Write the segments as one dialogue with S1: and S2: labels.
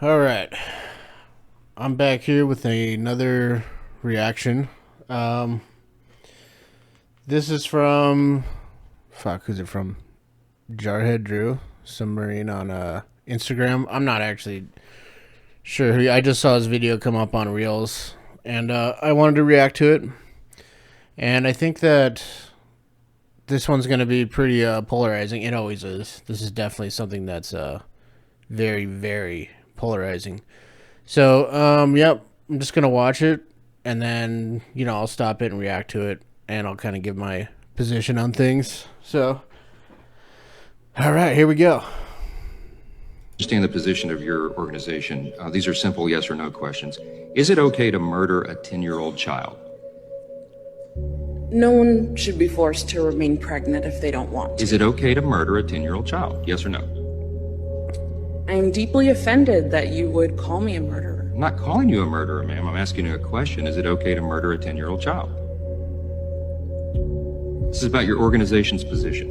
S1: All right, I'm back here with another reaction. Um, this is from who's it from? Jarhead Drew Submarine on Instagram. I'm not actually sure who. I just saw his video come up on Reels, and I wanted to react to it. And I think that this one's going to be pretty polarizing. It always is. This is definitely something that's very, very polarizing. So, yep, I'm just gonna watch it, and then I'll stop it and react to it, and I'll kind of give my position on things. So, all right, here we go.
S2: Understand the position of your organization. These are simple yes or no questions. Is it okay to murder a 10-year-old child?
S3: No one should be forced to remain pregnant if they don't want to.
S2: Is it okay to murder a 10-year-old child? Yes or no?
S3: I am deeply offended that you would call me a murderer.
S2: I'm not calling you a murderer, ma'am. I'm asking you a question. Is it okay to murder a 10-year-old child? This is about your organization's position.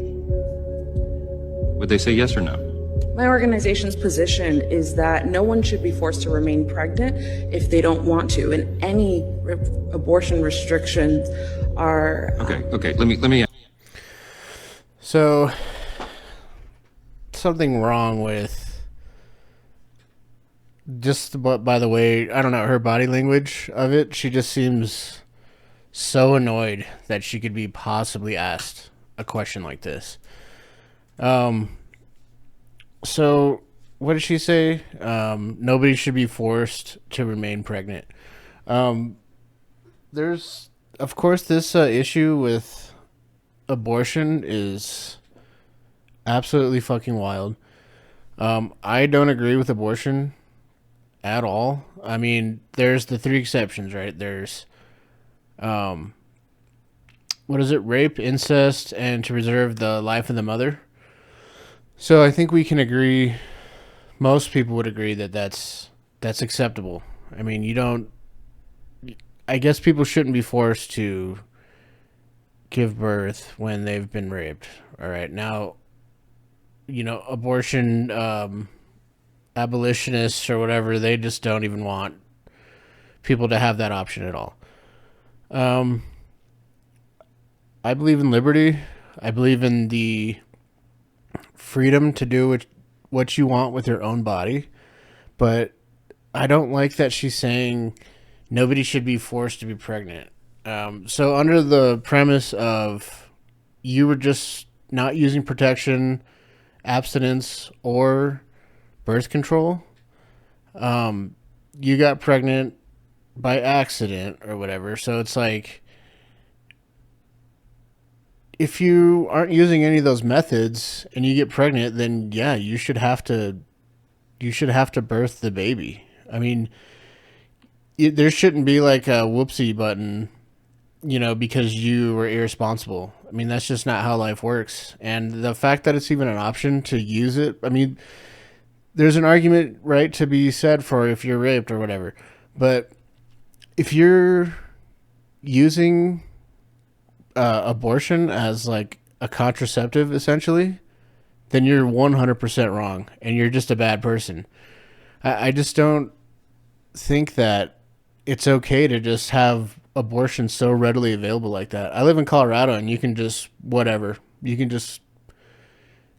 S2: Would they say yes or no?
S3: My organization's position is that no one should be forced to remain pregnant if they don't want to, and any abortion restrictions are...
S2: Okay, let me...
S1: So, something wrong with just, but by the way, I don't know, her body language of it. She just seems so annoyed that she could be possibly asked a question like this. So what did she say? Nobody should be forced to remain pregnant. There's, of course, this issue with abortion is absolutely fucking wild. I don't agree with abortion at all. I mean, there's the three exceptions, right? There's, what is it? Rape, incest, and to preserve the life of the mother. So I think we can agree. Most people would agree that that's acceptable. I mean, you don't. I guess people shouldn't be forced to give birth when they've been raped. All right, now, abortion abolitionists or whatever, they just don't even want people to have that option at all. I believe in liberty. I believe in the freedom to do what you want with your own body, but I don't like that she's saying nobody should be forced to be pregnant. So under the premise of you were just not using protection, abstinence, or birth control, you got pregnant by accident or whatever. So it's like, if you aren't using any of those methods and you get pregnant, then yeah, you should have to birth the baby. I mean, there shouldn't be like a whoopsie button, because you were irresponsible. I mean, that's just not how life works. And the fact that it's even an option to use it, I mean, there's an argument, right, to be said for if you're raped or whatever. But if you're using abortion as like a contraceptive, essentially, then you're 100% wrong and you're just a bad person. I just don't think that it's okay to just have abortion so readily available like that. I live in Colorado and you can just, whatever, you can just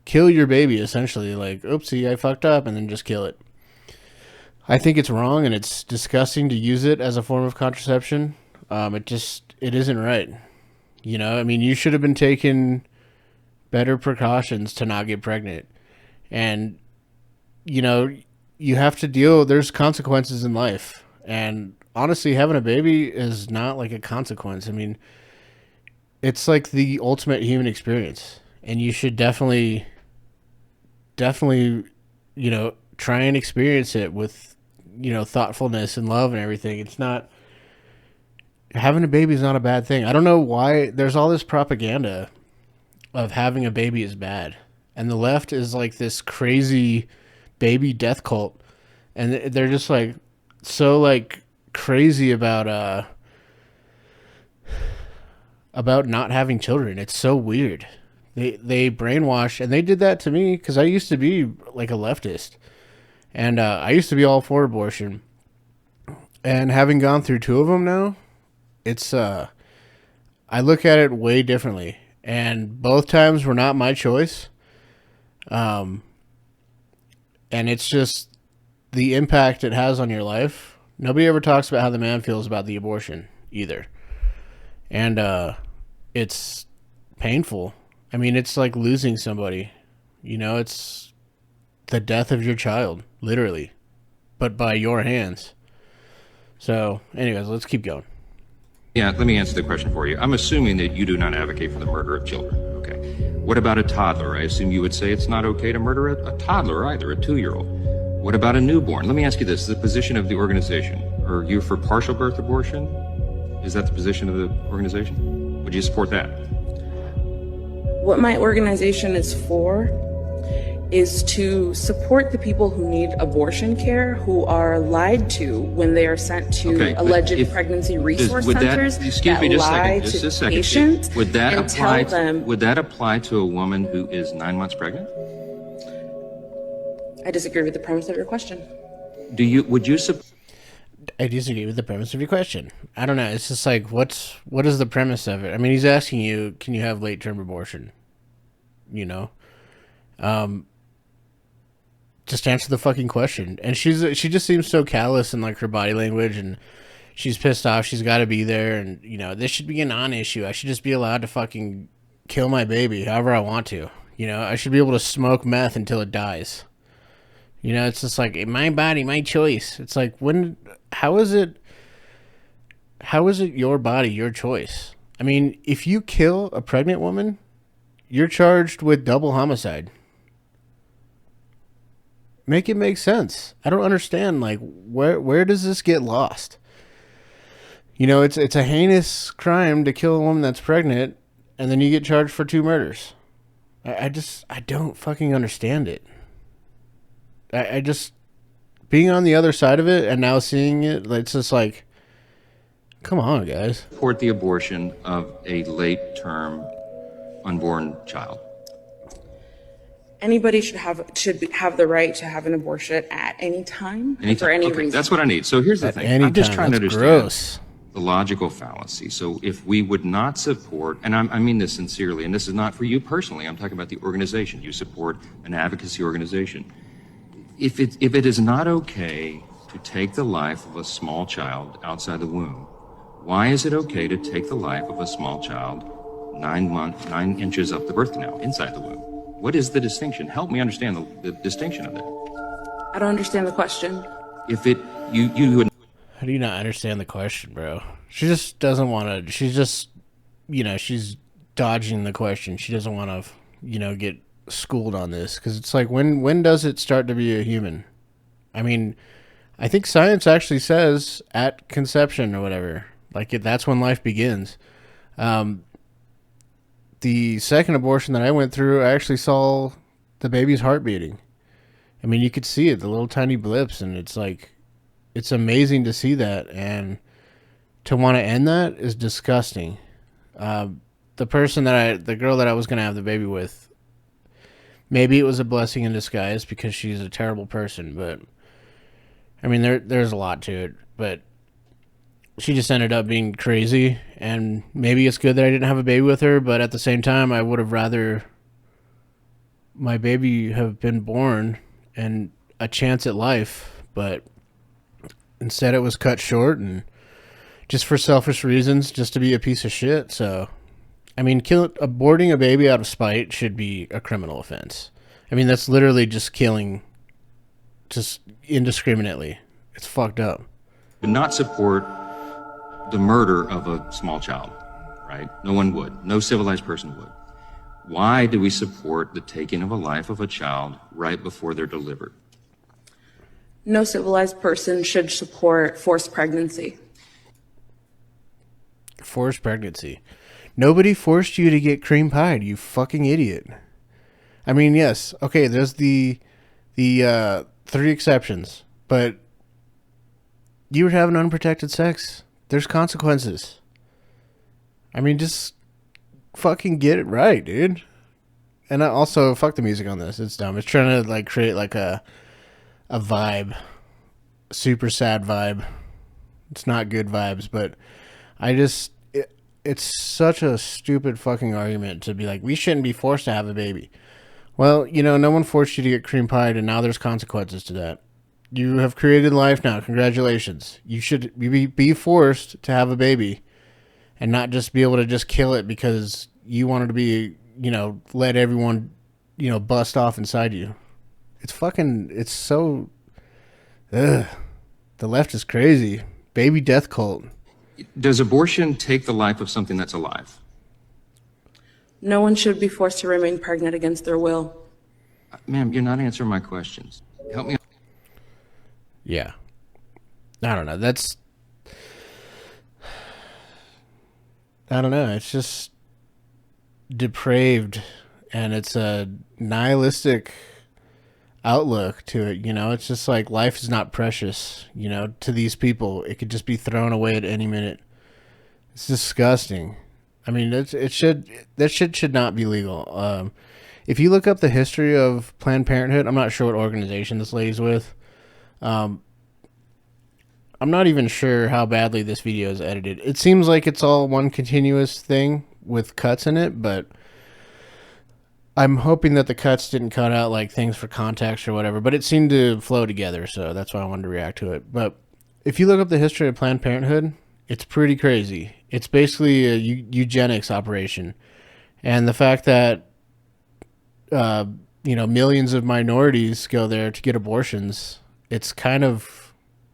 S1: kill your baby, essentially. Like, oopsie, I fucked up, and then just kill it. I think it's wrong and it's disgusting to use it as a form of contraception. It isn't right. I mean, you should have been taking better precautions to not get pregnant. And, you have to there's consequences in life. And honestly, having a baby is not like a consequence. I mean, it's like the ultimate human experience. And you should definitely, try and experience it with, thoughtfulness and love and everything. It's not, having a baby is not a bad thing. I don't know why there's all this propaganda of having a baby is bad. And the left is like this crazy baby death cult. And they're just like so like crazy about not having children. It's so weird. They brainwash, and they did that to me because I used to be like a leftist. And I used to be all for abortion. And having gone through 2 of them now, it's I look at it way differently. And both times were not my choice. And it's just the impact it has on your life. Nobody ever talks about how the man feels about the abortion either. And it's painful. I mean, it's like losing somebody. You know, it's the death of your child, literally, but by your hands. So, anyways, let's keep going.
S2: Yeah, let me answer the question for you. I'm assuming that you do not advocate for the murder of children. Okay. What about a toddler? I assume you would say it's not okay to murder a toddler either, a 2-year-old. What about a newborn? Let me ask you this, the position of the organization. Are you for partial birth abortion? Is that the position of the organization? Would you support that?
S3: What my organization is for is to support the people who need abortion care, who are lied to when they are sent to
S2: Okay, but
S3: alleged
S2: if-
S3: pregnancy resource
S2: would that-
S3: centers
S2: excuse me
S3: that
S2: just a
S3: lie
S2: second, just
S3: to
S2: a second.
S3: patients
S2: Would that
S3: and
S2: apply
S3: tell them.
S2: would that apply to a woman who is 9 months pregnant?
S3: I disagree with the premise of your question.
S2: Would you support
S1: I disagree with the premise of your question. I don't know. It's just like, what is the premise of it? I mean, he's asking you, can you have late-term abortion? You know? Just answer the fucking question. And she just seems so callous in like her body language, and she's pissed off. She's got to be there, and you know, this should be a non-issue. I should just be allowed to fucking kill my baby however I want to. You know, I should be able to smoke meth until it dies. You know, it's just like, my body, my choice. It's like, how is it your body, your choice? I mean, if you kill a pregnant woman, you're charged with double homicide. Make it make sense. I don't understand, like, where does this get lost? You know, it's a heinous crime to kill a woman that's pregnant, and then you get charged for 2 murders. I don't fucking understand it. I just, being on the other side of it and now seeing it, it's just like, come on, guys.
S2: the abortion of a late-term unborn child?
S3: Anybody should have the right to have an abortion at any time and for any
S2: Okay,
S3: reason.
S2: that's what I need. So here's the thing.
S1: Anytime.
S2: I'm just trying to
S1: That's
S2: understand
S1: gross.
S2: the logical fallacy. So if we would not support, and I mean this sincerely, and this is not for you personally, I'm talking about the organization. You support an advocacy organization. If it is not okay to take the life of a small child outside the womb, why is it okay to take the life of a small child 9 inches up the birth canal, inside the womb? What is the distinction? Help me understand the distinction of that.
S3: I don't understand the question.
S2: If it, you would.
S1: How do you not understand the question, bro? She just doesn't want to. She's just, you know, she's dodging the question. She doesn't want to, you know, get schooled on this, because it's like, when does it start to be a human? I mean, I think science actually says at conception or whatever, like that's when life begins. The second abortion that I went through, I actually saw the baby's heart beating. I mean, you could see it, the little tiny blips, and it's like, it's amazing to see that, and to want to end that is disgusting. The girl that I was going to have the baby with, maybe it was a blessing in disguise because she's a terrible person, but I mean, there's a lot to it, but she just ended up being crazy, and maybe it's good that I didn't have a baby with her, but at the same time, I would have rather my baby have been born and a chance at life, but instead it was cut short, and just for selfish reasons, just to be a piece of shit. So, I mean, aborting a baby out of spite should be a criminal offense. I mean, that's literally just killing, just indiscriminately. It's fucked up.
S2: Would not support the murder of a small child, right? No one would. No civilized person would. Why do we support the taking of a life of a child right before they're delivered?
S3: No civilized person should support forced pregnancy.
S1: Forced pregnancy. Nobody forced you to get cream pied, you fucking idiot. I mean, yes, okay, there's the 3 exceptions, but you were having unprotected sex. There's consequences. I mean, just fucking get it right, dude. And I also, fuck the music on this. It's dumb. It's trying to like create like a a vibe, super sad vibe. It's not good vibes, but it's such a stupid fucking argument to be like, we shouldn't be forced to have a baby. Well, no one forced you to get cream pied, and now there's consequences to that. You have created life now. Congratulations. You should be forced to have a baby and not just be able to just kill it because you wanted to be, let everyone, bust off inside you. It's so, ugh. The left is crazy. Baby death cult.
S2: Does abortion take the life of something that's alive?
S3: No one should be forced to remain pregnant against their will.
S2: Ma'am, you're not answering my questions. Help me.
S1: Yeah. I don't know. I don't know. It's just depraved, and it's a nihilistic outlook to it. It's just like life is not precious, to these people. It could just be thrown away at any minute. It's disgusting. I mean, that shit should not be legal. If you look up the history of Planned Parenthood, I'm not sure what organization this lady's with. I'm not even sure how badly this video is edited. It seems like it's all one continuous thing with cuts in it, but I'm hoping that the cuts didn't cut out like things for context or whatever, but it seemed to flow together, so that's why I wanted to react to it. But if you look up the history of Planned Parenthood, it's pretty crazy. It's basically a eugenics operation. And the fact that, millions of minorities go there to get abortions, it's kind of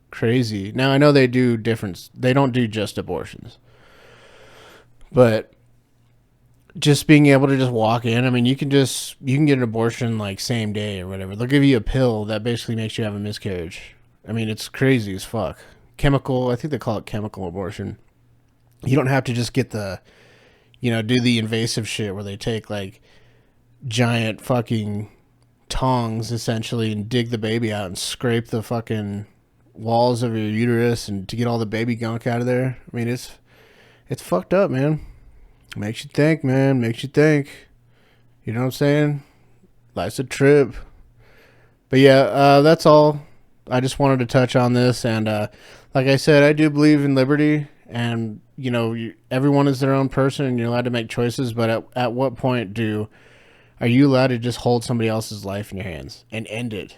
S1: crazy. Now, I know they don't do just abortions. But just being able to just walk in, I mean, you can get an abortion like same day or whatever. They'll give you a pill that basically makes you have a miscarriage. I mean, it's crazy as fuck. I think they call it chemical abortion. You don't have to just get do the invasive shit where they take like giant fucking tongs essentially and dig the baby out and scrape the fucking walls of your uterus and to get all the baby gunk out of there. I mean, it's fucked up, man. Makes you think, man. Makes you think. You know what I'm saying? Life's a trip. But yeah, that's all. I just wanted to touch on this, and like I said, I do believe in liberty, and everyone is their own person, and you're allowed to make choices. But at what point are you allowed to just hold somebody else's life in your hands and end it?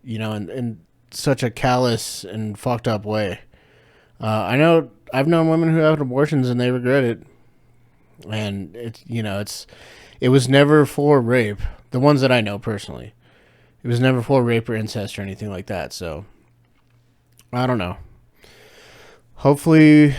S1: In such a callous and fucked up way. I know I've known women who have abortions and they regret it, and it was never for rape. The ones that I know personally. It was never for rape or incest or anything like that. So, I don't know. Hopefully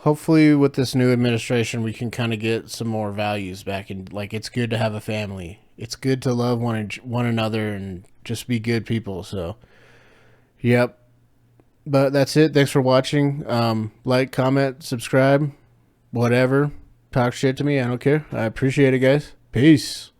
S1: with this new administration, we can kind of get some more values back in. Like, it's good to have a family. It's good to love one another and just be good people. So, yep. But that's it. Thanks for watching. Like, comment, subscribe, whatever. Talk shit to me. I don't care. I appreciate it, guys. Peace.